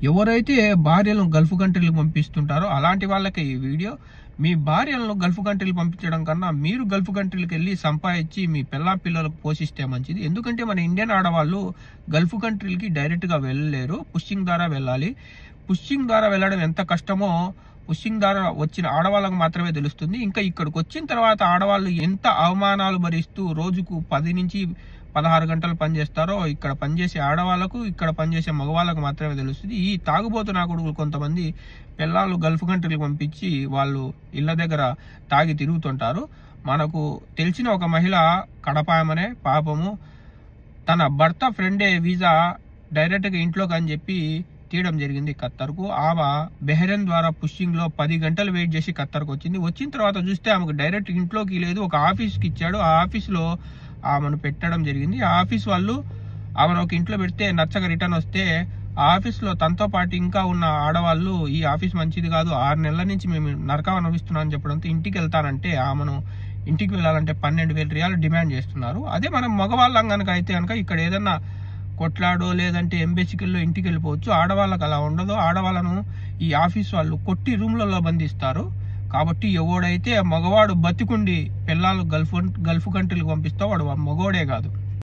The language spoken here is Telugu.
ఎవరైతే భార్యలను గల్ఫ్ కంట్రీలకు పంపిస్తుంటారో అలాంటి వాళ్ళకి ఈ వీడియో. మీ భార్యలను గల్ఫ్ కంట్రీలు పంపించడం కన్నా మీరు గల్ఫ్ కంట్రీలకు వెళ్ళి సంపాదించి మీ పిల్లలకు పోషిస్తే మంచిది. ఎందుకంటే మన ఇండియన్ ఆడవాళ్ళు గల్ఫ్ కంట్రీలకి డైరెక్ట్గా వెళ్ళలేరు, పుష్యింగ్ ద్వారా వెళ్ళాలి. పుష్యింగ్ ద్వారా వెళ్ళడం ఎంత కష్టమో పుష్యింగ్ ద్వారా వచ్చిన ఆడవాళ్ళకు మాత్రమే తెలుస్తుంది. ఇంకా ఇక్కడికి వచ్చిన తర్వాత ఆడవాళ్ళు ఎంత అవమానాలు భరిస్తూ రోజుకు 10 నుంచి 16 గంటలు పనిచేస్తారో ఇక్కడ పనిచేసే ఆడవాళ్లకు, ఇక్కడ పనిచేసే మగవాళ్ళకు మాత్రమే తెలుస్తుంది. ఈ తాగుబోతు నా కొడుకులు కొంతమంది పిల్లలు గల్ఫ్ కంట్రీలకు పంపించి వాళ్ళు ఇళ్ల దగ్గర తాగి తిరుగుతుంటారు. మనకు తెలిసిన ఒక మహిళ కడపాయమనే పాపము తన భర్త ఫ్రెండే వీసా డైరెక్ట్గా ఇంట్లోకి అని చెప్పి తీయడం జరిగింది ఖత్తర్కు. ఆమె బెహ్రెన్ ద్వారా పుష్యింగ్లో 10 గంటలు వెయిట్ చేసి ఖత్తర్కు వచ్చింది. వచ్చిన తర్వాత చూస్తే ఆమెకు డైరెక్ట్ ఇంట్లోకి లేదు, ఒక ఆఫీస్కి ఇచ్చాడు. ఆ ఆఫీస్లో ఆమెను పెట్టడం జరిగింది. ఆ ఆఫీస్ వాళ్ళు ఆమెను ఒక ఇంట్లో పెడితే నచ్చక రిటర్న్ వస్తే ఆ ఆఫీస్లో తనతో పాటు ఇంకా ఉన్న ఆడవాళ్ళు ఈ ఆఫీస్ మంచిది కాదు, 6 నెలల నుంచి మేము నరకం అనుభవిస్తున్నాం అని చెప్పడంతో ఇంటికి వెళ్తానంటే ఆమెను ఇంటికి వెళ్ళాలంటే 12,000 రియాలు డిమాండ్ చేస్తున్నారు. అదే మనం మగవాళ్ళం కనుక అయితే కనుక ఇక్కడ ఏదన్నా కొట్లాడో లేదంటే ఎంబెసికల్లో ఇంటికి వెళ్ళిపోవచ్చు. ఆడవాళ్ళకి అలా ఉండదు. ఆడవాళ్ళను ఈ ఆఫీస్ వాళ్ళు కొట్టి రూమ్లలో బంధిస్తారు. కాబట్టి ఎవడైతే మగవాడు బతికుండి పిల్లలు గల్ఫ్ కంట్రీలకు పంపిస్తా వాడు మగవాడే కాదు.